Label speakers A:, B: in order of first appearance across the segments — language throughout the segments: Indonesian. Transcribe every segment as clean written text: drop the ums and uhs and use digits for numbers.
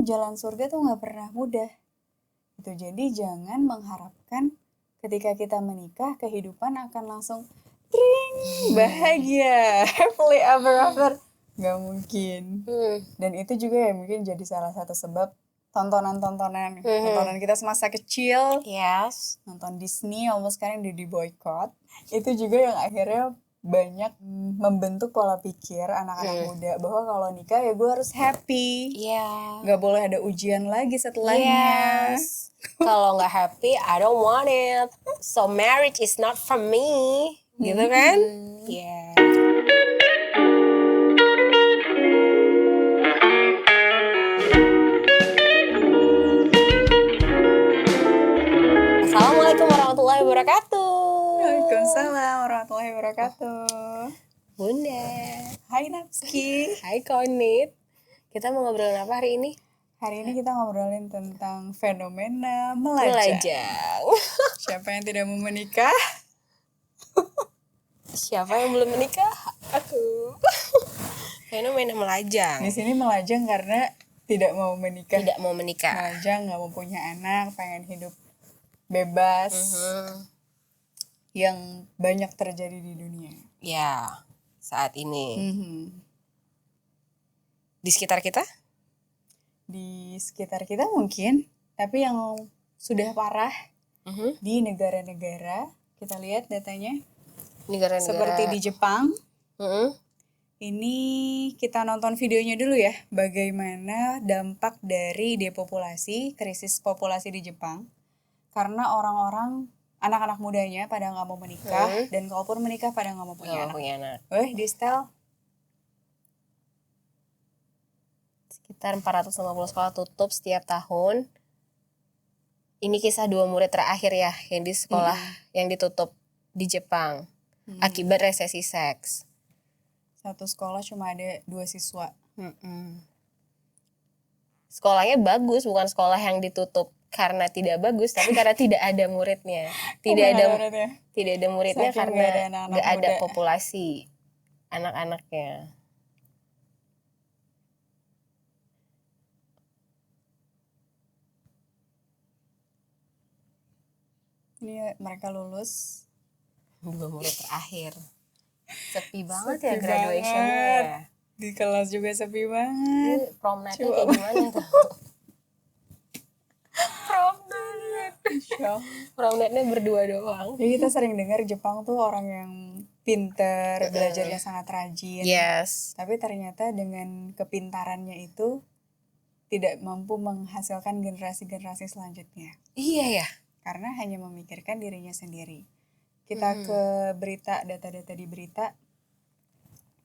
A: jalan surga tuh nggak pernah mudah. Itu jadi jangan mengharapkan ketika kita menikah kehidupan akan langsung tring bahagia happily ever after. Nggak mungkin. Dan itu juga ya mungkin jadi salah satu sebab tontonan kita semasa kecil,
B: Yes.
A: nonton Disney almost sekarang udah di boycott. Itu juga yang akhirnya banyak membentuk pola pikir anak-anak muda bahwa kalau nikah ya gue harus happy, nggak boleh ada ujian lagi setelahnya.
B: Yes. Kalau nggak happy, I don't want it. So marriage is not for me, gitu kan? Yeah. Assalamualaikum warahmatullahi wabarakatuh.
A: Waalaikumsalam warahmatullahi wabarakatuh.
B: Bunda.
A: Hai Napski.
B: Hai Konit. Kita mau ngobrolin apa hari ini?
A: Hari ini kita ngobrolin tentang fenomena melajang. Siapa yang tidak mau menikah?
B: Siapa yang belum menikah? Aku. Fenomena melajang.
A: Di sini melajang karena tidak mau menikah.
B: Tidak mau menikah.
A: Melajang, nggak mau punya anak, pengen hidup bebas. Yang banyak terjadi di dunia.
B: Ya, saat ini. Di sekitar kita?
A: Di sekitar kita mungkin, tapi yang sudah parah di negara-negara, kita lihat datanya.
B: Negara-negara.
A: Seperti di Jepang. Ini kita nonton videonya dulu ya, bagaimana dampak dari depopulasi, krisis populasi di Jepang. Karena orang-orang, anak-anak mudanya pada nggak mau menikah, dan kalaupun menikah pada nggak mau punya anak. Di setel.
B: Sekitar 450 sekolah tutup setiap tahun. Ini kisah 2 murid terakhir ya, yang di sekolah yang ditutup di Jepang. Akibat resesi seks.
A: Satu sekolah cuma ada 2 siswa.
B: Sekolahnya bagus, bukan sekolah yang ditutup karena tidak bagus, tapi karena tidak ada muridnya. Tidak ada muridnya
A: saking
B: karena
A: nggak
B: ada populasi anak-anaknya.
A: Ini mereka lulus.
B: 2 murid terakhir. Sepi banget ya graduation-nya.
A: Di kelas juga sepi banget.
B: Prom night-nya kayak gimana tuh? Prom night-nya berdua doang.
A: Jadi kita sering dengar Jepang tuh orang yang pinter, belajarnya sangat rajin.
B: Yes.
A: Tapi ternyata dengan kepintarannya itu tidak mampu menghasilkan generasi-generasi selanjutnya.
B: Iya ya.
A: Karena hanya memikirkan dirinya sendiri. Kita ke berita, data-data di berita.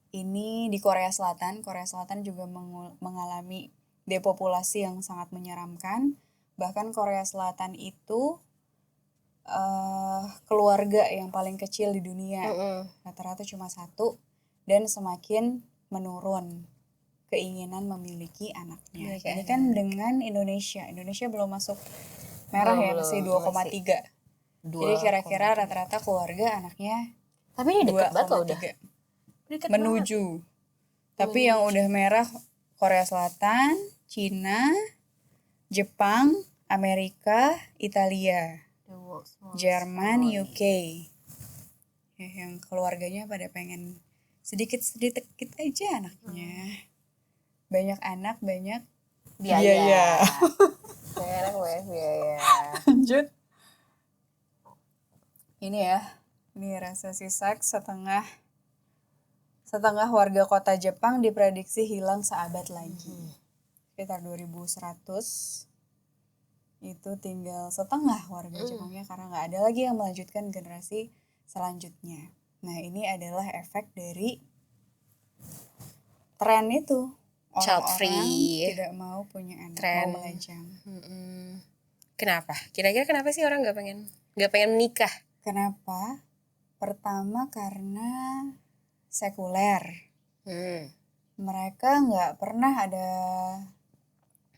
A: Ini di Korea Selatan. Korea Selatan juga mengalami depopulasi yang sangat menyeramkan. Bahkan Korea Selatan itu keluarga yang paling kecil di dunia. Rata-rata cuma 1. Dan semakin menurun keinginan memiliki anaknya. Ini kan dengan Indonesia. Indonesia belum masuk merah ya, masih 2,3. Jadi kira-kira rata-rata keluarga anaknya.
B: Tapi ini deket banget loh udah.
A: Menuju. Tapi yang udah merah Korea Selatan, Cina, Jepang, Amerika, Italia, Jerman, UK. Ya, yang keluarganya pada pengen sedikit-sedikit aja anaknya. Banyak anak, banyak biaya.
B: Biaya.
A: Lanjut. Ini ya, ini resesi seks setengah warga kota Jepang diprediksi hilang seabad lagi. Sekitar 2100 itu tinggal setengah warga Jepangnya karena nggak ada lagi yang melanjutkan generasi selanjutnya. Nah ini adalah efek dari tren itu.
B: Child free.
A: Tidak mau punya anak,
B: tren.
A: mau melajang.
B: Kenapa? Kira-kira kenapa sih orang nggak pengen menikah?
A: Kenapa? Pertama karena sekuler. Mereka nggak pernah ada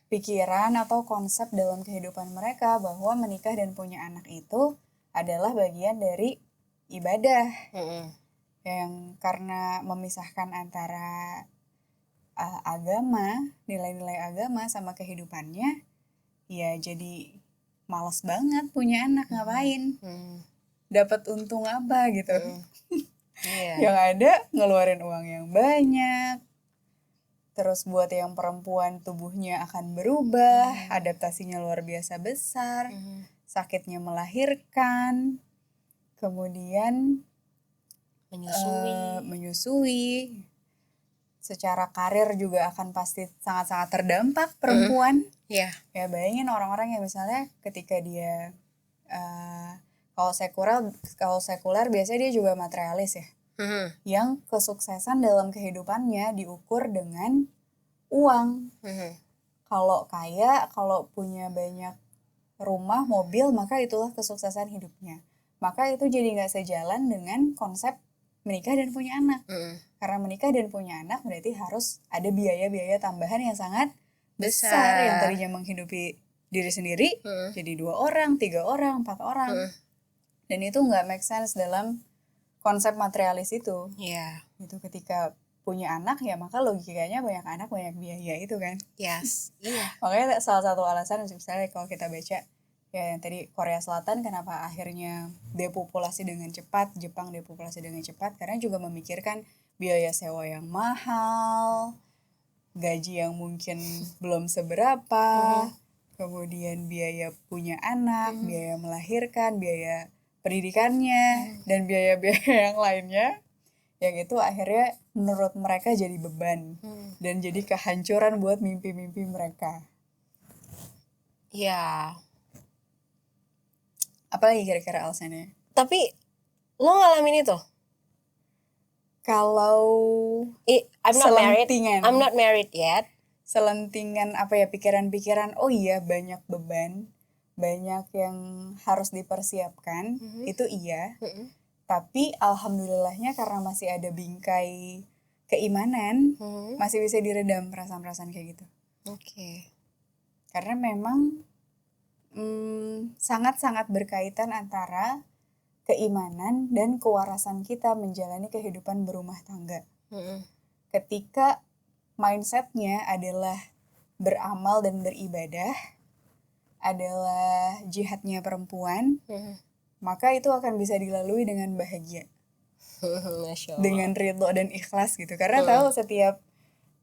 A: pikiran atau konsep dalam kehidupan mereka bahwa menikah dan punya anak itu adalah bagian dari ibadah. Yang karena memisahkan antara agama, nilai-nilai agama sama kehidupannya, ya jadi males banget punya anak, ngapain? Dapat untung apa gitu? Yang ada ngeluarin uang yang banyak. Terus buat yang perempuan tubuhnya akan berubah, adaptasinya luar biasa besar, sakitnya melahirkan, kemudian menyusui. Secara karir juga akan pasti sangat-sangat terdampak perempuan. Ya bayangin orang-orang yang misalnya ketika dia kalau sekuler biasanya dia juga materialis ya. Yang kesuksesan dalam kehidupannya diukur dengan uang. Kalau kaya, kalau punya banyak rumah, mobil, maka itulah kesuksesan hidupnya. Maka itu jadi gak sejalan dengan konsep menikah dan punya anak. Karena menikah dan punya anak berarti harus ada biaya-biaya tambahan yang sangat besar. Yang tadinya menghidupi diri sendiri jadi 2 orang, 3 orang, 4 orang. Dan itu gak make sense dalam konsep materialis itu. Itu ketika punya anak ya maka logikanya banyak anak banyak biaya itu kan. Makanya salah satu alasan misalnya kalau kita baca ya yang tadi Korea Selatan kenapa akhirnya depopulasi dengan cepat, Jepang depopulasi dengan cepat karena juga memikirkan biaya sewa yang mahal, gaji yang mungkin belum seberapa, kemudian biaya punya anak, biaya melahirkan, biaya pendidikannya, dan biaya-biaya yang lainnya, yang itu akhirnya menurut mereka jadi beban dan jadi kehancuran buat mimpi-mimpi mereka. Apalagi kira-kira alasannya?
B: Tapi lo ngalamin itu?
A: Kalau
B: I'm not married yet.
A: Selentingan apa ya, pikiran-pikiran, oh iya banyak beban, banyak yang harus dipersiapkan, itu iya. Tapi alhamdulillahnya karena masih ada bingkai keimanan, masih bisa diredam perasaan-perasaan kayak gitu. Karena memang sangat-sangat berkaitan antara keimanan dan kewarasan kita menjalani kehidupan berumah tangga. Ketika mindsetnya adalah beramal dan beribadah, adalah jihadnya perempuan, maka itu akan bisa dilalui dengan bahagia. Dengan ridho dan ikhlas gitu. Karena tahu setiap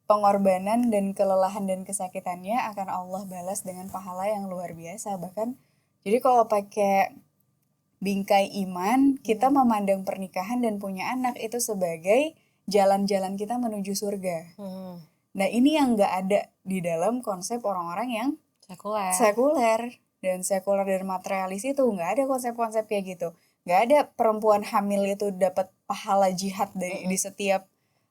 A: pengorbanan dan kelelahan dan kesakitannya akan Allah balas dengan pahala yang luar biasa. Bahkan jadi kalau pakai bingkai iman, kita memandang pernikahan dan punya anak itu sebagai jalan-jalan kita menuju surga. Nah ini yang gak ada di dalam konsep orang-orang yang sekuler. Dan sekuler dan materialis itu gak ada konsep-konsep kayak gitu. Gak ada perempuan hamil itu dapat pahala jihad di setiap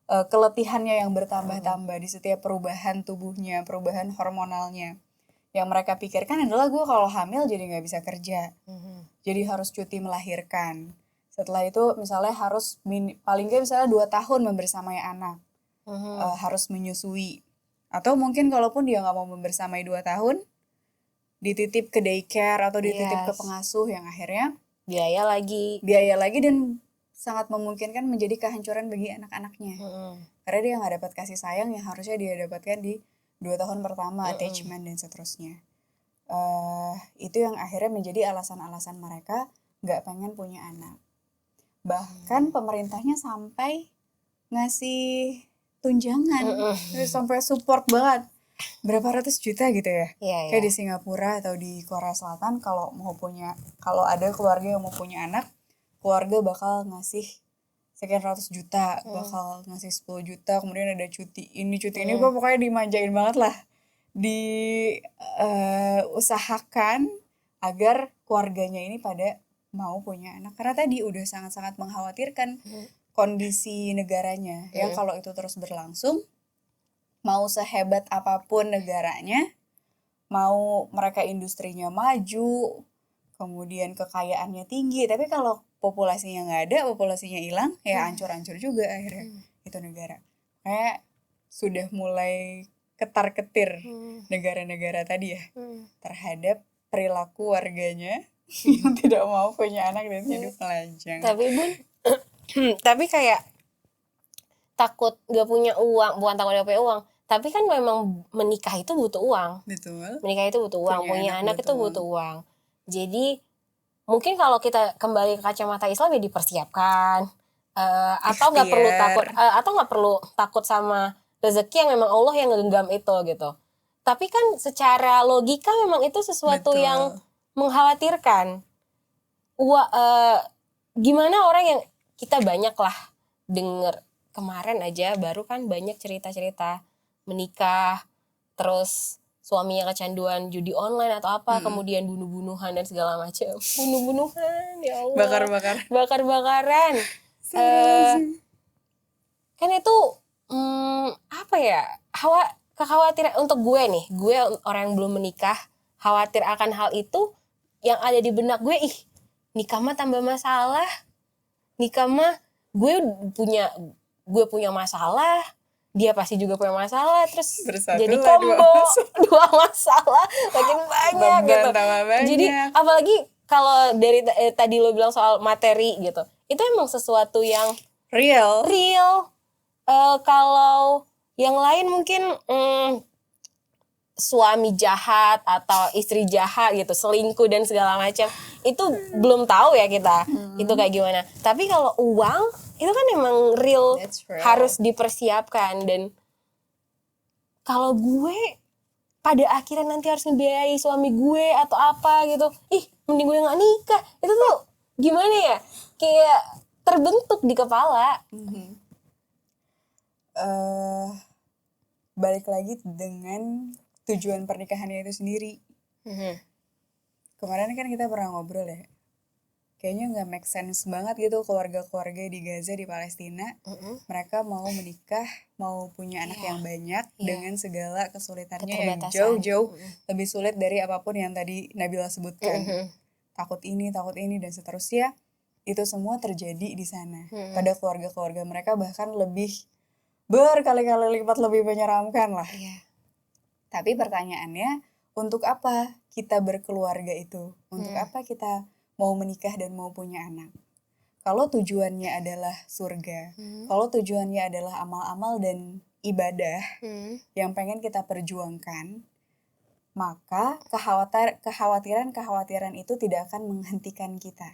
A: keletihannya yang bertambah-tambah, di setiap perubahan tubuhnya, perubahan hormonalnya. Yang mereka pikirkan adalah gue kalau hamil jadi gak bisa kerja, jadi harus cuti melahirkan. Setelah itu misalnya harus paling gak misalnya 2 tahun membersamai anak, harus menyusui. Atau mungkin kalaupun dia gak mau membersamai 2 tahun, dititip ke daycare atau dititip ke pengasuh yang akhirnya
B: biaya lagi
A: dan sangat memungkinkan menjadi kehancuran bagi anak-anaknya. Karena dia gak dapat kasih sayang yang harusnya dia dapatkan di 2 tahun pertama, attachment dan seterusnya. Itu yang akhirnya menjadi alasan-alasan mereka gak pengen punya anak. Bahkan pemerintahnya sampai ngasih tunjangan, sampai support banget. Berapa ratus juta gitu ya. Kayak di Singapura atau di Korea Selatan kalau ada keluarga yang mau punya anak, keluarga bakal ngasih sekian ratus juta, bakal ngasih 10 juta, kemudian ada cuti ini pokoknya dimanjain banget lah. Usahakan agar keluarganya ini pada mau punya anak. Karena tadi udah sangat-sangat mengkhawatirkan kondisi negaranya. Yang kalau itu terus berlangsung, mau sehebat apapun negaranya, mau mereka industrinya maju, kemudian kekayaannya tinggi, tapi kalau populasinya nggak ada, populasinya hilang, ya hancur-hancur juga akhirnya itu negara. Kayak sudah mulai ketar-ketir negara-negara tadi ya terhadap perilaku warganya yang tidak mau punya anak dan hidup melajang.
B: Tapi Bun, tapi kayak takut gak punya uang, bukan takut gak punya uang, Tapi kan memang menikah itu butuh uang.
A: Betul.
B: Menikah itu butuh uang, punya anak itu butuh uang. Jadi mungkin kalau kita kembali ke kacamata Islam ya dipersiapkan, atau nggak perlu takut, atau nggak perlu takut sama rezeki yang memang Allah yang ngegenggam itu gitu. Tapi kan secara logika memang itu sesuatu yang mengkhawatirkan. Gimana orang yang kita banyak lah denger kemarin aja baru kan banyak cerita-cerita menikah terus suaminya kecanduan judi online atau apa, kemudian bunuh-bunuhan dan segala macam. Bunuh-bunuhan, ya Allah. Bakar-bakaran. Kan itu apa ya? Kekhawatiran untuk gue nih, gue orang yang belum menikah, khawatir akan hal itu yang ada di benak gue, nikah mah tambah masalah. Nikah mah gue punya masalah, dia pasti juga punya masalah, terus jadi combo dua masalah makin banyak gitu. Jadi apalagi kalau dari tadi lo bilang soal materi gitu, itu emang sesuatu yang real. Kalau yang lain mungkin suami jahat atau istri jahat gitu, selingkuh dan segala macam, itu belum tahu ya kita itu kayak gimana. Tapi kalau uang itu kan emang real. Harus dipersiapkan. Dan kalau gue pada akhirnya nanti harus ngebiayai suami gue atau apa gitu, mending gue nggak nikah. Itu tuh gimana ya, kayak terbentuk di kepala.
A: Balik lagi dengan tujuan pernikahannya itu sendiri. Kemarin kan kita pernah ngobrol ya, kayaknya nggak make sense banget gitu keluarga-keluarga di Gaza, di Palestina. Mereka mau menikah, mau punya anak yang banyak dengan segala kesulitannya yang jauh-jauh lebih sulit dari apapun yang tadi Nabila sebutkan. Takut ini dan seterusnya. Itu semua terjadi di sana. Pada keluarga-keluarga mereka bahkan lebih berkali-kali lipat lebih menyeramkan lah. Tapi pertanyaannya, untuk apa kita berkeluarga itu? Untuk apa kita mau menikah dan mau punya anak? Kalau tujuannya adalah surga, kalau tujuannya adalah amal-amal dan ibadah yang pengen kita perjuangkan, maka kekhawatiran itu tidak akan menghentikan kita,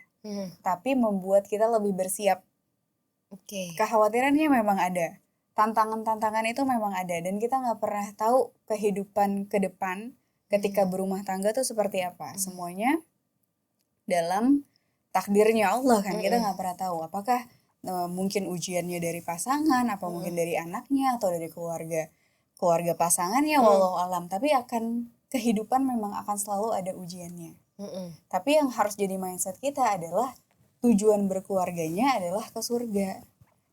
A: tapi membuat kita lebih bersiap. Kekhawatirannya memang ada, tantangan-tantangan itu memang ada, dan kita nggak pernah tahu kehidupan ke depan ketika berumah tangga tuh seperti apa. Semuanya dalam takdirnya Allah kan, kita nggak pernah tahu apakah mungkin ujiannya dari pasangan, apa mungkin dari anaknya atau dari keluarga pasangannya, wallahu alam. Tapi kehidupan memang akan selalu ada ujiannya. Tapi yang harus jadi mindset kita adalah tujuan berkeluarganya adalah ke surga.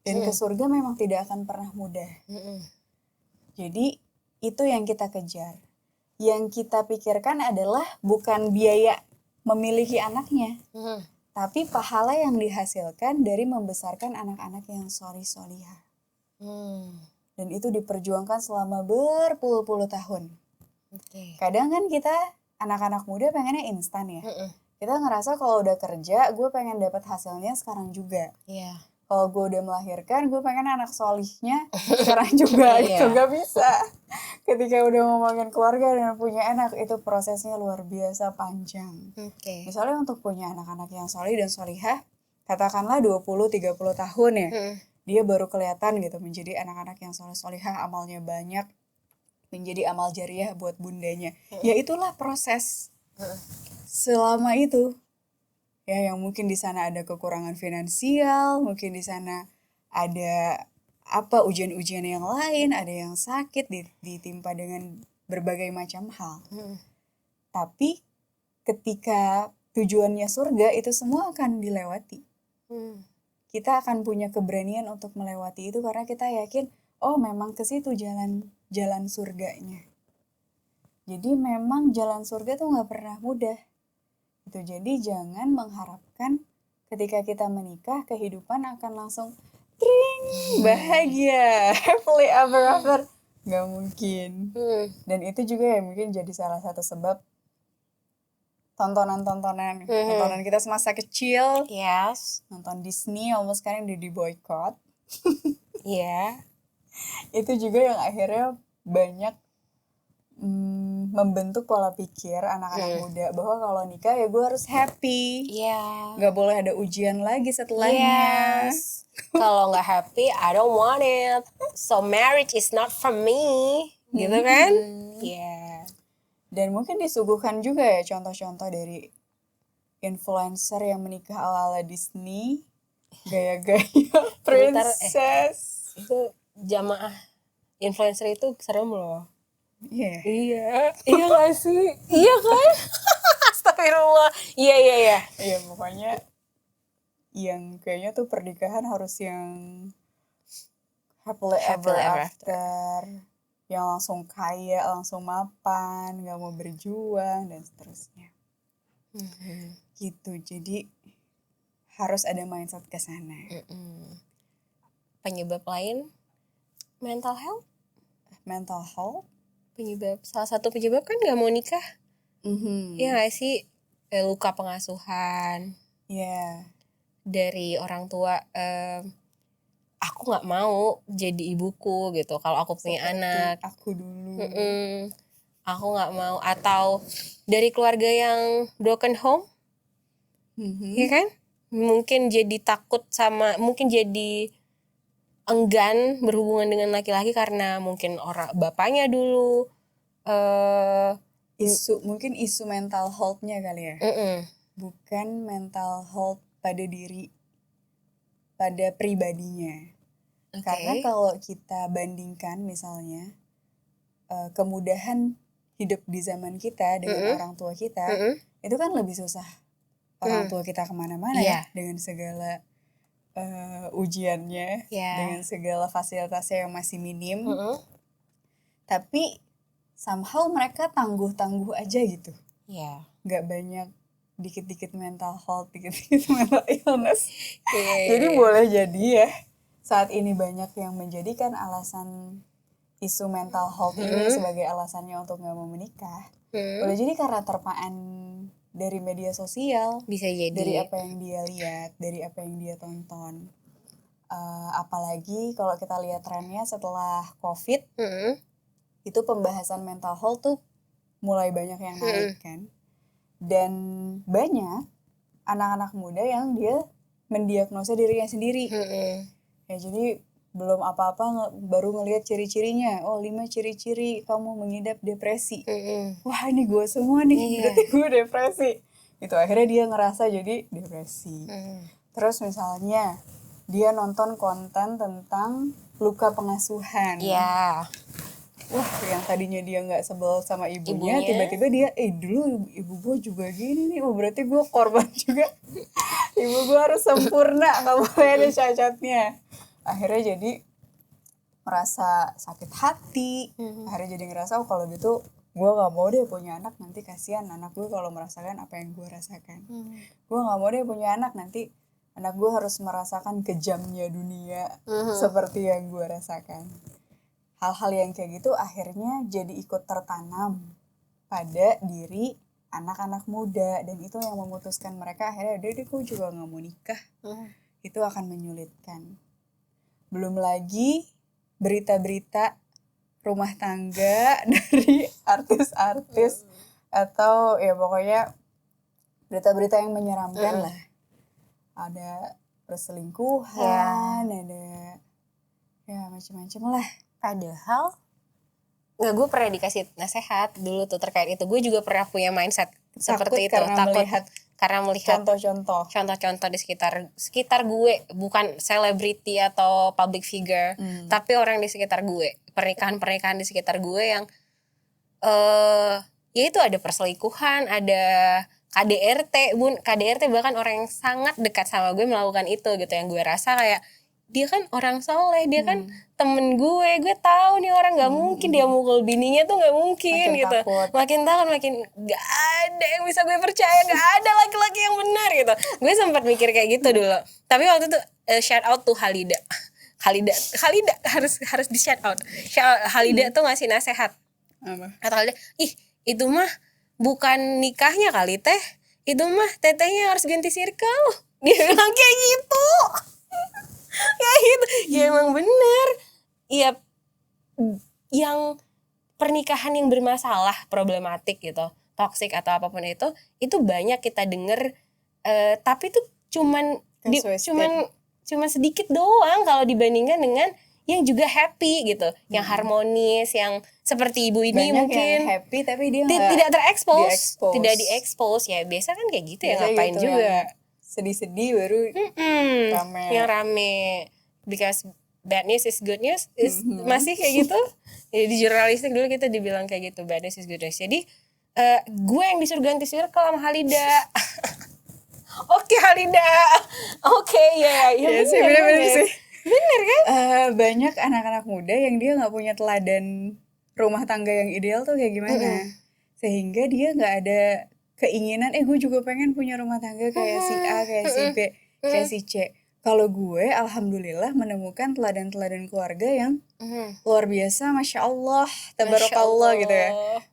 A: Dan ke surga memang tidak akan pernah mudah. Jadi itu yang kita kejar. Yang kita pikirkan adalah bukan biaya memiliki anaknya, tapi pahala yang dihasilkan dari membesarkan anak-anak yang solihah. Dan itu diperjuangkan selama berpuluh-puluh tahun. Kadang kan kita anak-anak muda pengennya instan ya. Kita ngerasa kalau udah kerja, gue pengen dapat hasilnya sekarang juga. Kalau gue udah melahirkan, gue pengen anak solihnya sekarang juga gitu. Gak bisa. Ketika udah ngomongin keluarga dan punya anak, itu prosesnya luar biasa panjang. Misalnya untuk punya anak-anak yang solih dan solihah, katakanlah 20-30 tahun ya, dia baru kelihatan gitu menjadi anak-anak yang solih-solihah, amalnya banyak, menjadi amal jariah buat bundanya. Ya itulah proses selama itu. Ya, yang mungkin di sana ada kekurangan finansial, mungkin di sana ada ujian-ujian yang lain, ada yang sakit, ditimpa dengan berbagai macam hal. Tapi ketika tujuannya surga, itu semua akan dilewati. Kita akan punya keberanian untuk melewati itu karena kita yakin, memang ke situ jalan surganya. Jadi memang jalan surga tuh nggak pernah mudah. Itu jadi jangan mengharapkan ketika kita menikah kehidupan akan langsung tring, bahagia, happily ever after. Gak mungkin. Dan itu juga ya mungkin jadi salah satu sebab tontonan kita semasa kecil, nonton Disney almost sekarang udah di boycott. Itu juga yang akhirnya banyak membentuk pola pikir anak-anak muda bahwa kalau nikah ya gue harus happy, nggak boleh ada ujian lagi setelahnya.
B: Yes. Kalau nggak happy, I don't want it. So marriage is not for me, gitu kan? Yeah.
A: Dan mungkin disuguhkan juga ya contoh-contoh dari influencer yang menikah ala-ala Disney, gaya-gaya princess.
B: Itu jamaah influencer itu serem loh.
A: Iya.
B: Iya gak sih? Iya kan? Astagfirullah. Iya.
A: Iya, pokoknya yang kayaknya tuh pernikahan harus yang happily ever after, yang langsung kaya, langsung mapan, gak mau berjuang dan seterusnya. Gitu, jadi harus ada mindset ke sana.
B: Penyebab lain mental health. Salah satu penyebab kan gak mau nikah. Iya gak sih? Luka pengasuhan. Dari orang tua, aku gak mau jadi ibuku gitu kalau aku punya
A: seperti
B: anak.
A: Aku dulu.
B: Aku gak mau. Atau dari keluarga yang broken home. Iya kan? Mungkin jadi takut mungkin jadi enggan berhubungan dengan laki-laki karena mungkin orang bapaknya dulu
A: mungkin isu mental health-nya kali ya. Bukan mental health pada diri, pada pribadinya. Karena kalau kita bandingkan misalnya kemudahan hidup di zaman kita dengan orang tua kita, itu kan lebih susah orang tua kita kemana-mana ya, dengan segala ujiannya, dengan segala fasilitasnya yang masih minim. Tapi somehow mereka tangguh-tangguh aja gitu. Gak banyak dikit-dikit mental health, dikit-dikit mental illness. Jadi boleh jadi ya saat ini banyak yang menjadikan alasan isu mental health ini sebagai alasannya untuk gak mau menikah. Boleh jadi karena terpaan dari media sosial,
B: bisa jadi
A: dari apa yang dia lihat, dari apa yang dia tonton. Apalagi kalau kita lihat trennya setelah COVID, itu pembahasan mental health tuh mulai banyak yang naik kan. Dan banyak anak-anak muda yang dia mendiagnosa dirinya sendiri. Ya jadi belum apa-apa baru ngelihat ciri-cirinya. 5 ciri-ciri kamu mengidap depresi. Wah, ini gue semua nih, berarti gue depresi. Itu akhirnya dia ngerasa jadi depresi. Terus misalnya dia nonton konten tentang luka pengasuhan. Wah, yang tadinya dia nggak sebel sama ibunya, tiba-tiba dia, dulu ibu gue juga gini nih, berarti gue korban juga. Ibu gue harus sempurna, nggak boleh ada cacatnya. Akhirnya jadi merasa sakit hati. Akhirnya jadi ngerasa kalau gitu gue nggak mau deh punya anak, nanti kasihan anak gue kalau merasakan apa yang gue rasakan. Gue nggak mau deh punya anak, nanti anak gue harus merasakan kejamnya dunia seperti yang gue rasakan. Hal-hal yang kayak gitu akhirnya jadi ikut tertanam pada diri anak-anak muda, dan itu yang memutuskan mereka akhirnya deh gue juga nggak mau nikah. Itu akan menyulitkan. Belum lagi berita-berita rumah tangga dari artis-artis atau ya pokoknya berita-berita yang menyeramkan lah. Ada perselingkuhan, ada ya macam-macam lah.
B: Padahal gue pernah dikasih nasihat dulu tuh terkait itu. Gue juga pernah punya mindset seperti itu. Takut karena melihat contoh-contoh di sekitar gue, bukan selebriti atau public figure, tapi orang di sekitar gue, pernikahan di sekitar gue yang ya itu ada perselingkuhan, ada KDRT bahkan orang yang sangat dekat sama gue melakukan itu gitu, yang gue rasa kayak dia kan orang soleh, dia kan temen gue tahu nih orang nggak mungkin dia mukul bininya tuh, nggak mungkin
A: makin
B: gitu.
A: Takut.
B: Makin nggak ada yang bisa gue percaya, nggak ada laki-laki yang benar gitu. Gue sempat mikir kayak gitu dulu. Tapi waktu itu shout out tuh Khalida harus di shout out. Khalida tuh ngasih nasihat. Kata Khalida, itu mah bukan nikahnya kali teh, itu mah tetehnya harus ganti circle. Dia bilang kayak gitu. Ya gitu, ya emang bener. Iya, yang pernikahan yang bermasalah, problematik gitu, toksik atau apapun itu banyak kita denger, tapi itu cuman cuman sedikit doang kalau dibandingkan dengan yang juga happy gitu, yang harmonis, yang seperti ibu ini
A: banyak
B: mungkin
A: yang happy tapi dia
B: tidak terekspos,
A: diekspos.
B: tidak diekspos ya, biasa kan kayak gitu ya,
A: Biasanya
B: ngapain
A: gitu,
B: juga
A: yang sedih-sedih baru rame.
B: yang rame, because bad news is good news is masih kayak gitu. Jadi di jurnalistik dulu kita dibilang kayak gitu, bad news is good news. Jadi gue yang disuruh ganti circle sama Halida. Oke Halida, oke ya
A: sih, bener sih.
B: Bener kan?
A: Banyak anak-anak muda yang dia nggak punya teladan rumah tangga yang ideal tuh kayak gimana, sehingga dia nggak ada keinginan gue juga pengen punya rumah tangga kayak si A, kayak si B, kayak si C. Kalau gue alhamdulillah menemukan teladan-teladan keluarga yang luar biasa, masya Allah, tabarakallah gitu ya.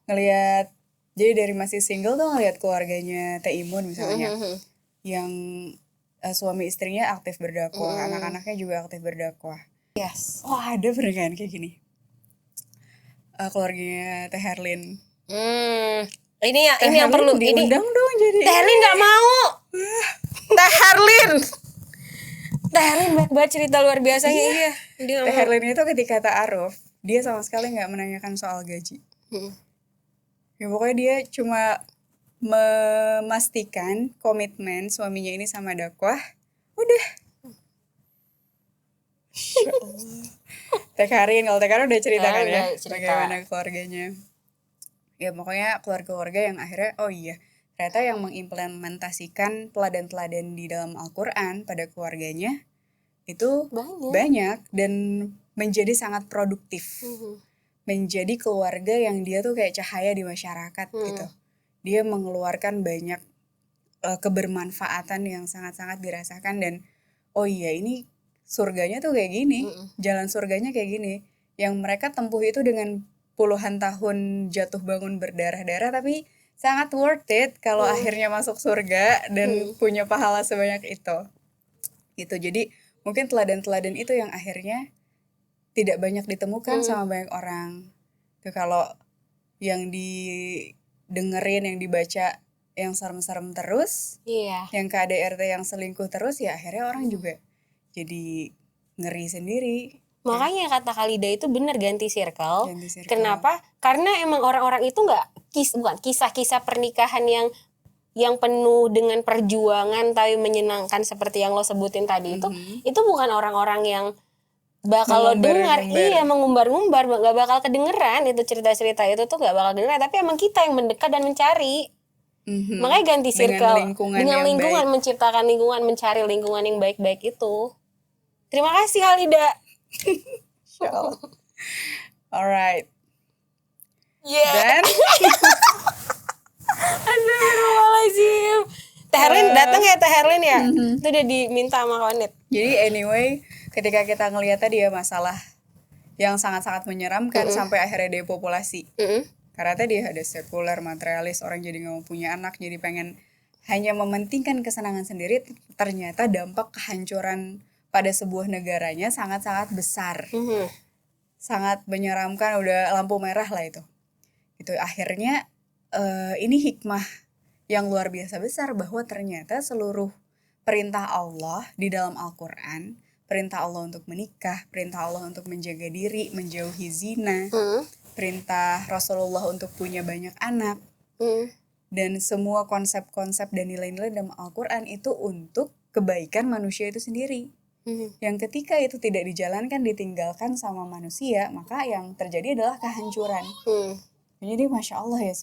A: Ngelihat, jadi dari masih single tuh ngelihat keluarganya Teh Imun misalnya, yang suami istrinya aktif berdakwah, anak-anaknya juga aktif berdakwah.
B: Yes.
A: Oh ada pernikahan kayak gini, keluarganya Teh Herlin.
B: Ini yang perlu
A: diundang dong jadi.
B: Teh Herlin nggak mau. Teh Herlin baik banget cerita luar biasanya. Iya.
A: Teh Herlin itu ketika ta'aruf dia sama sekali nggak menanyakan soal gaji. Ya pokoknya dia cuma memastikan komitmen suaminya ini sama dakwah. Udah. Teh Karin, kalau Teh Karin udah ceritakan ya bagaimana keluarganya. Ya pokoknya keluarga-keluarga yang akhirnya ternyata yang mengimplementasikan teladan-teladan di dalam Al-Quran pada keluarganya itu banyak dan menjadi sangat produktif. Menjadi keluarga yang dia tuh kayak cahaya di masyarakat gitu. Dia mengeluarkan banyak kebermanfaatan yang sangat-sangat dirasakan, dan ini surganya tuh kayak gini, jalan surganya kayak gini. Yang mereka tempuh itu dengan puluhan tahun jatuh bangun berdarah-darah, tapi sangat worth it kalau akhirnya masuk surga dan punya pahala sebanyak itu. Gitu. Jadi mungkin teladan-teladan itu yang akhirnya tidak banyak ditemukan sama banyak orang. Tuh kalau yang didengerin, yang dibaca yang serem-serem terus, yang KDRT yang selingkuh terus, ya akhirnya orang juga jadi ngeri sendiri.
B: Makanya kata Khalida itu benar, ganti circle. Kenapa? Karena emang orang-orang itu bukan kisah-kisah pernikahan yang penuh dengan perjuangan tapi menyenangkan seperti yang lo sebutin tadi itu bukan orang-orang yang bakal lo dengar, mengumbar-ngumbar, nggak bakal kedengeran itu cerita-cerita itu tuh nggak bakal kedengeran, tapi emang kita yang mendekat dan mencari. Makanya ganti circle dengan lingkungan, menciptakan lingkungan, mencari lingkungan yang baik-baik itu. Terima kasih Halida.
A: Insyaallah. Alright.
B: Dan Astagfirullahaladzim. Teh Herlin datang ya, Teh Herlin ya. Itu udah diminta sama Wanit.
A: Jadi anyway, ketika kita ngelihat tadi ya masalah yang sangat-sangat menyeramkan sampai akhirnya depopulasi. Karena tadi ada sekuler, materialis, orang jadi nggak mau punya anak, jadi pengen hanya mementingkan kesenangan sendiri. Ternyata dampak kehancuran pada sebuah negaranya sangat-sangat besar. Sangat menyeramkan, udah lampu merah lah itu. Itu akhirnya ini hikmah yang luar biasa besar, bahwa ternyata seluruh perintah Allah di dalam Al-Quran, perintah Allah untuk menikah, perintah Allah untuk menjaga diri, menjauhi zina, perintah Rasulullah untuk punya banyak anak, dan semua konsep-konsep dan nilai-nilai dalam Al-Quran itu untuk kebaikan manusia itu sendiri. Yang ketika itu tidak dijalankan, ditinggalkan sama manusia, maka yang terjadi adalah kehancuran. Jadi Masya Allah ya,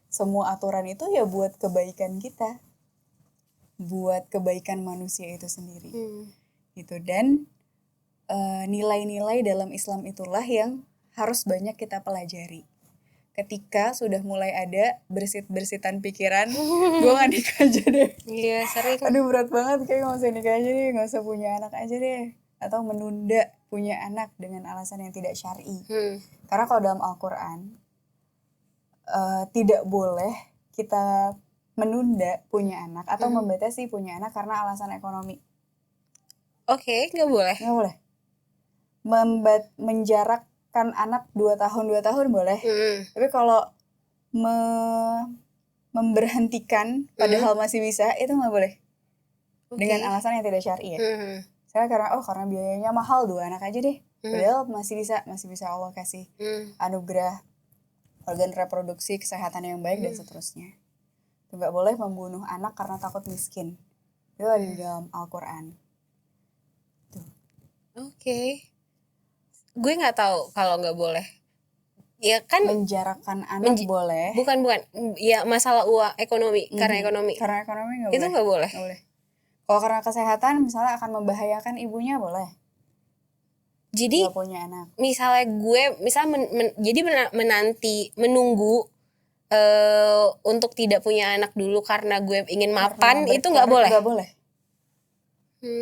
A: semua aturan itu ya buat kebaikan kita, buat kebaikan manusia itu sendiri. Gitu. Dan nilai-nilai dalam Islam itulah yang harus banyak kita pelajari. Ketika sudah mulai ada bersit-bersitan pikiran, gue gak nikah aja deh.
B: Iya, sering.
A: Aduh berat banget, kayak gak usah nikah aja deh, gak usah punya anak aja deh. Atau menunda punya anak dengan alasan yang tidak syar'i. Karena kalau dalam Al-Quran, tidak boleh kita menunda punya anak atau membatasi punya anak karena alasan ekonomi.
B: Oke, gak boleh.
A: Gak boleh. Menjarakkan kan anak 2 tahun boleh. Tapi kalau memberhentikan padahal masih bisa, itu nggak boleh. Dengan alasan yang tidak syar'i ya. Saya karena biayanya mahal, 2 anak aja deh. Padahal masih bisa Allah kasih anugerah organ reproduksi, kesehatan yang baik dan seterusnya. Nggak boleh membunuh anak karena takut miskin. Itu ada di dalam Al-Quran.
B: Gue nggak tahu kalau nggak boleh. Ya kan
A: menjarakan anak boleh.
B: Bukan. Ya masalah ekonomi, karena ekonomi.
A: Karena ekonomi nggak boleh.
B: Itu nggak boleh.
A: Nggak boleh. Kalau karena kesehatan, misalnya akan membahayakan ibunya, boleh.
B: Jadi
A: nggak punya anak.
B: Misalnya gue, jadi menunggu untuk tidak punya anak dulu karena gue ingin mapan, itu nggak boleh.
A: Nggak boleh.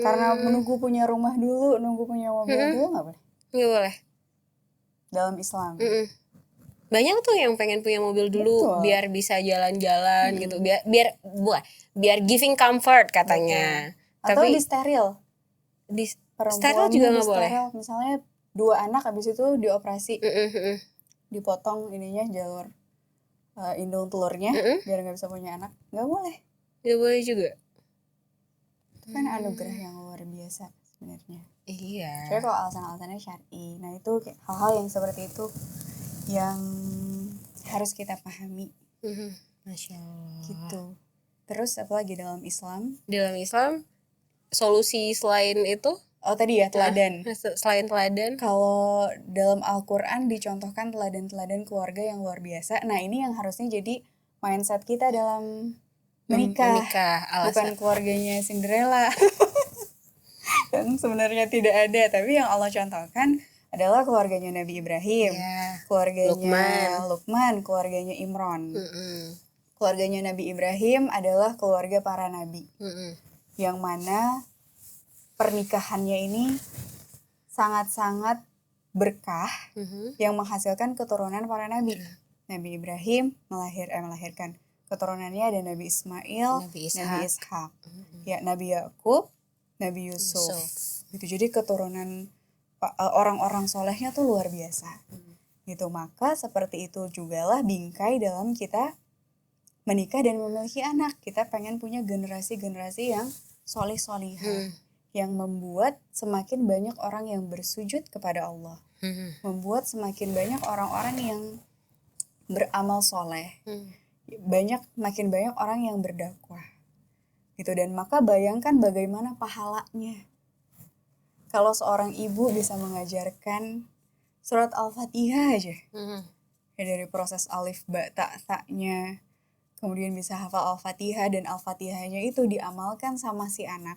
A: Karena menunggu punya rumah dulu, nunggu punya mobil dulu nggak boleh.
B: Nggak boleh.
A: Dalam Islam.
B: Banyak tuh yang pengen punya mobil dulu. Betul. Biar bisa jalan-jalan gitu, biar giving comfort katanya.
A: Atau di steril.
B: Steril juga nggak boleh.
A: Misalnya 2 anak habis itu dioperasi, dipotong ininya jalur indung telurnya biar nggak bisa punya anak, nggak boleh.
B: Nggak boleh juga.
A: Itu kan anugerah yang luar biasa sebenarnya.
B: Iya.
A: Soalnya kalau alasan-alasannya syar'i, nah itu hal-hal yang seperti itu yang harus kita pahami.
B: Masya Allah.
A: Gitu. Terus apa lagi dalam Islam?
B: Dalam Islam solusi selain itu?
A: Tadi ya teladan.
B: Selain teladan.
A: Kalau dalam Al-Quran dicontohkan teladan-teladan keluarga yang luar biasa. Nah ini yang harusnya jadi mindset kita dalam menikah. Bukan keluarganya Cinderella. Dan sebenarnya tidak ada. Tapi yang Allah contohkan adalah keluarganya Nabi Ibrahim, keluarganya Luqman, keluarganya Imran. Keluarganya Nabi Ibrahim adalah keluarga para nabi, yang mana pernikahannya ini sangat-sangat berkah, yang menghasilkan keturunan para nabi. Nabi Ibrahim melahirkan keturunannya ada Nabi Ismail, Nabi Ishak, Nabi Yakub, Nabi Yusuf. Gitu. Jadi keturunan orang-orang solehnya tuh luar biasa. Gitu. Maka seperti itu jugalah bingkai dalam kita menikah dan memiliki anak. Kita pengen punya generasi-generasi yang soleh-solihah, yang membuat semakin banyak orang yang bersujud kepada Allah, membuat semakin banyak orang-orang yang beramal soleh, makin banyak orang yang berdakwah. Gitu. Dan maka bayangkan bagaimana pahalanya kalau seorang ibu bisa mengajarkan surat Al-Fatihah aja. Ya, dari proses alif, ba, ta, ta-nya, kemudian bisa hafal Al-Fatihah, dan Al-Fatihahnya itu diamalkan sama si anak.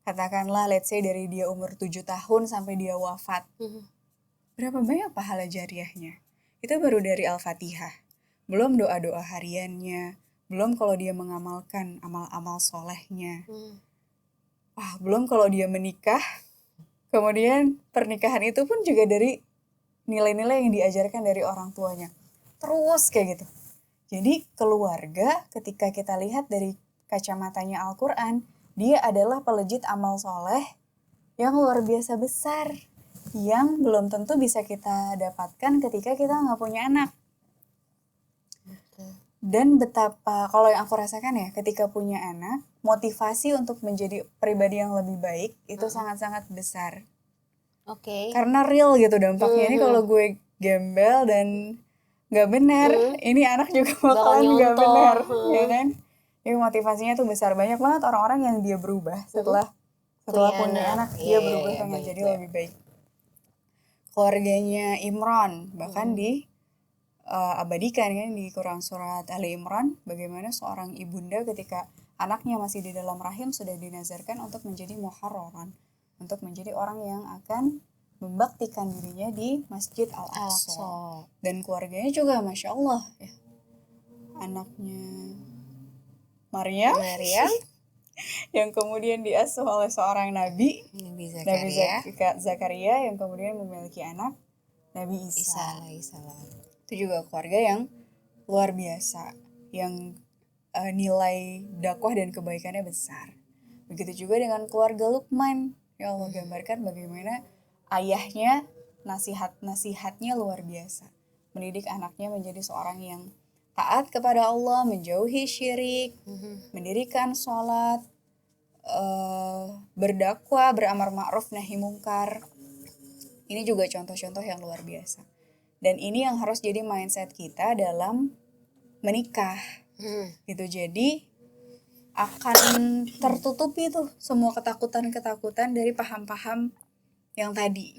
A: Katakanlah let's say dari dia umur 7 tahun sampai dia wafat. Berapa banyak pahala jariahnya? Itu baru dari Al-Fatihah. Belum doa-doa hariannya, belum kalau dia mengamalkan amal-amal solehnya. Belum kalau dia menikah, kemudian pernikahan itu pun juga dari nilai-nilai yang diajarkan dari orang tuanya. Terus kayak gitu. Jadi keluarga ketika kita lihat dari kacamatanya Al-Quran, dia adalah pelejit amal soleh yang luar biasa besar, yang belum tentu bisa kita dapatkan ketika kita nggak punya anak. Dan betapa, kalau yang aku rasakan ya, ketika punya anak, motivasi untuk menjadi pribadi yang lebih baik itu sangat-sangat besar. Karena real gitu dampaknya. Ini kalau gue gembel dan gak benar, ini anak juga bakalan gak benar, ya kan? Jadi motivasinya tuh besar. Banyak banget orang-orang yang dia berubah setelah punya anak, dia berubah pengen jadi lebih baik. Keluarganya Imran bahkan abadikan kan di Quran surat Ali Imran, bagaimana seorang ibunda ketika anaknya masih di dalam rahim sudah dinazarkan untuk menjadi muharraran, untuk menjadi orang yang akan membaktikan dirinya di Masjid Al-Aqsa. Dan keluarganya juga Masya Allah ya. Anaknya Maryam yang kemudian diasuh oleh seorang Nabi Zakaria, yang kemudian memiliki anak Nabi Isa. Itu juga keluarga yang luar biasa, yang nilai dakwah dan kebaikannya besar. Begitu juga dengan keluarga Luqman. Ya Allah gambarkan bagaimana ayahnya nasihat-nasihatnya luar biasa. Mendidik anaknya menjadi seorang yang taat kepada Allah, menjauhi syirik, mendirikan sholat, berdakwah, beramar ma'ruf nahi mungkar. Ini juga contoh-contoh yang luar biasa. Dan ini yang harus jadi mindset kita dalam menikah. Gitu. Jadi akan tertutupi tuh semua ketakutan-ketakutan dari paham-paham yang tadi.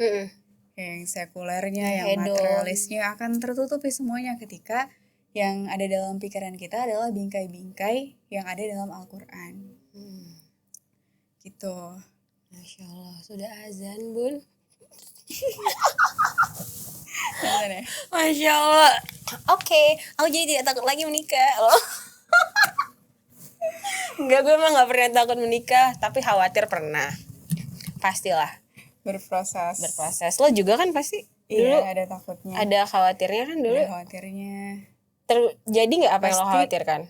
A: Yang sekulernya, yang
B: Hedon.
A: materialisnya akan tertutupi semuanya ketika yang ada dalam pikiran kita adalah bingkai-bingkai yang ada dalam Al-Quran. Gitu.
B: Masya Allah, sudah azan bun.
A: Gimana?
B: Masya Allah. Oke, aku jadi tidak takut lagi menikah loh. Enggak, gue emang gak pernah takut menikah, tapi khawatir pernah. Pastilah berproses. Lo juga kan pasti dulu
A: Iya, ada takutnya.
B: ada khawatirnya kan dulu.
A: Ada khawatirnya.
B: Terjadi nggak apa yang lo
A: Pasti.
B: khawatirkan?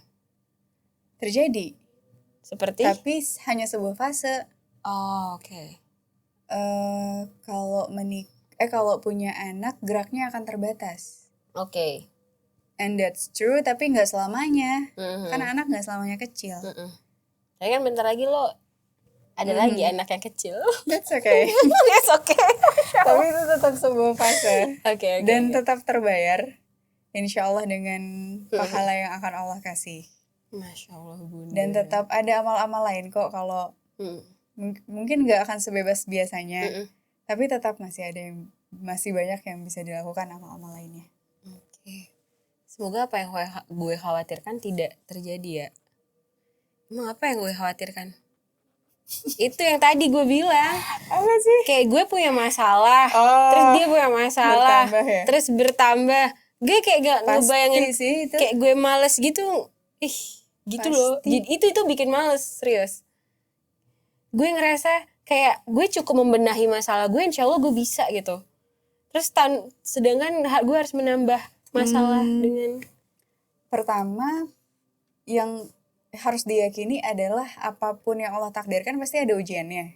A: Terjadi.
B: Seperti?
A: Tapi hanya sebuah fase.
B: Oh, oke.
A: Kalau punya anak geraknya akan terbatas.
B: Oke.
A: And that's true, tapi nggak selamanya.
B: Mhm.
A: Kan anak nggak selamanya kecil.
B: Tapi kan bentar lagi lo ada lagi anak yang kecil.
A: That's okay.
B: Yes, oke.
A: Tapi itu tetap sebuah fase.
B: Oke.
A: Dan tetap terbayar. Insya Allah dengan pahala yang akan Allah kasih.
B: Masya Allah bunda.
A: Dan tetap ada amal-amal lain kok kalau mungkin nggak akan sebebas biasanya. Tapi tetap masih banyak yang bisa dilakukan amal-amal lainnya.
B: Oke. Semoga apa yang gue khawatirkan tidak terjadi ya. Emang apa yang gue khawatirkan? Itu yang tadi gue bilang.
A: Apa sih?
B: Kayak gue punya masalah, terus dia punya masalah,
A: bertambah ya?
B: terus bertambah. Gue kayak gak
A: Pasti
B: ngebayangin
A: sih itu.
B: kayak gue males gitu. Gitu loh.
A: Pasti.
B: Jadi itu bikin males, serius. Gue ngerasa kayak gue cukup membenahi masalah gue, insya Allah gue bisa gitu. Terus sedangkan gue harus menambah masalah dengan.
A: Pertama yang harus diyakini adalah apapun yang Allah takdirkan pasti ada ujiannya.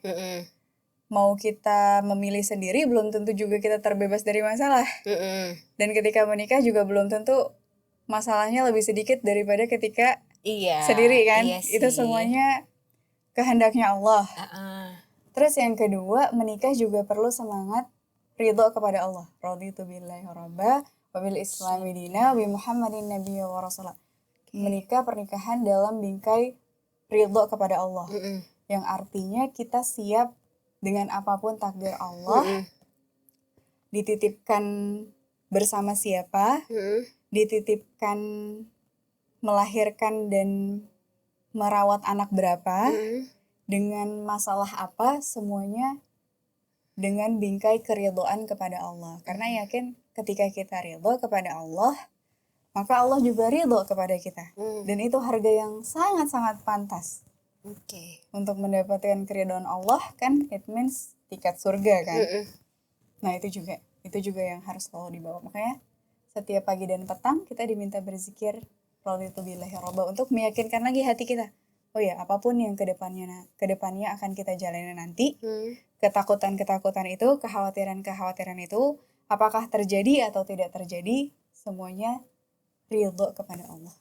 A: Mau kita memilih sendiri belum tentu juga kita terbebas dari masalah. Dan ketika menikah juga belum tentu masalahnya lebih sedikit daripada ketika sendiri kan.
B: Iya
A: Itu
B: sih.
A: semuanya kehendaknya Allah. Terus yang kedua, menikah juga perlu semangat ridho kepada Allah. Raditu billahi rabba wa bil islami dina wa bi Muhammadin nabiyya wa rasulah. Menikah, pernikahan dalam bingkai ridho kepada Allah. Yang artinya kita siap dengan apapun takdir Allah. Dititipkan bersama siapa, dititipkan melahirkan dan merawat anak berapa, dengan masalah apa, semuanya dengan bingkai keridhaan kepada Allah. Karena yakin ketika kita ridho kepada Allah, maka Allah juga ridho kepada kita. Dan itu harga yang sangat-sangat pantas. Untuk mendapatkan keridhaan Allah kan, it means tiket surga kan. Nah itu juga yang harus selalu dibawa. Makanya setiap pagi dan petang kita diminta berzikir raditu billahi rabba, untuk meyakinkan lagi hati kita. Oh ya, apapun yang kedepannya akan kita jalani nanti, ketakutan-ketakutan itu, kekhawatiran-kekhawatiran itu, apakah terjadi atau tidak terjadi, semuanya ridho kepada Allah.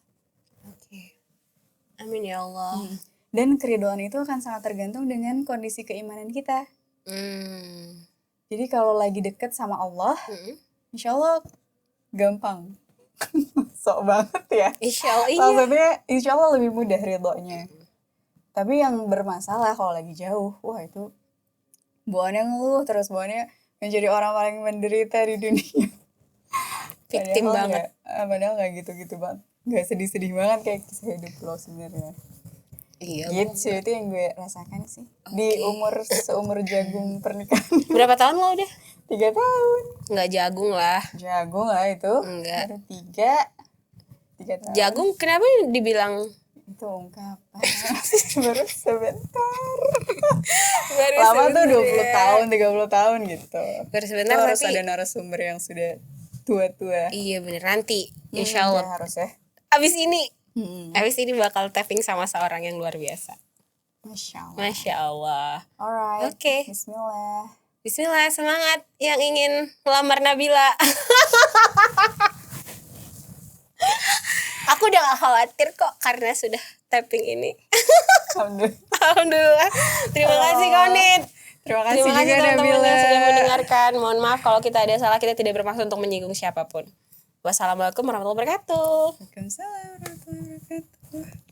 B: Amin ya Allah.
A: Dan keridhaan itu akan sangat tergantung dengan kondisi keimanan kita. Jadi kalau lagi deket sama Allah, insya Allah gampang. Sok banget ya.
B: Insya Allah iya.
A: Maksudnya insya Allah lebih mudah ridhonya. Tapi yang bermasalah kalau lagi jauh, wah itu bawaannya ngeluh terus, bawaannya menjadi orang paling menderita di dunia.
B: Victim banget.
A: Padahal gak gitu-gitu banget. Gak sedih-sedih banget kayak kisah hidup lo sebenarnya.
B: Iya.
A: Gitu, itu yang gue rasakan sih. Di seumur jagung pernikahan.
B: Berapa tahun lo udah?
A: 3 tahun.
B: Nggak jagung lah.
A: Jagung lah itu.
B: Enggak.
A: Baru 3 tahun.
B: Jagung kenapa dibilang?
A: Itu ungkapan. Baru sebentar.
B: Baru
A: Lama tuh 20
B: ya.
A: tahun, 30 tahun gitu.
B: Baru sebentar
A: Itu harus
B: tapi.
A: ada narasumber yang sudah tua-tua.
B: Iya bener, nanti insya Allah.
A: Ya, harus ya.
B: Abis ini bakal tapping sama seorang yang luar biasa.
A: Masya Allah.
B: Masya Allah.
A: Alright.
B: Oke.
A: Bismillah.
B: Bismillah, semangat yang ingin melamar Nabila. Aku udah gak khawatir kok karena sudah tapping ini. Alhamdulillah. Terima kasih Konit.
A: Terima kasih
B: Terima kasih
A: juga
B: teman-teman
A: Nabila.
B: yang sudah mendengarkan. Mohon maaf kalau kita ada salah, kita tidak bermaksud untuk menyinggung siapapun. Wassalamualaikum warahmatullahi wabarakatuh.
A: Waalaikumsalam warahmatullahi wabarakatuh.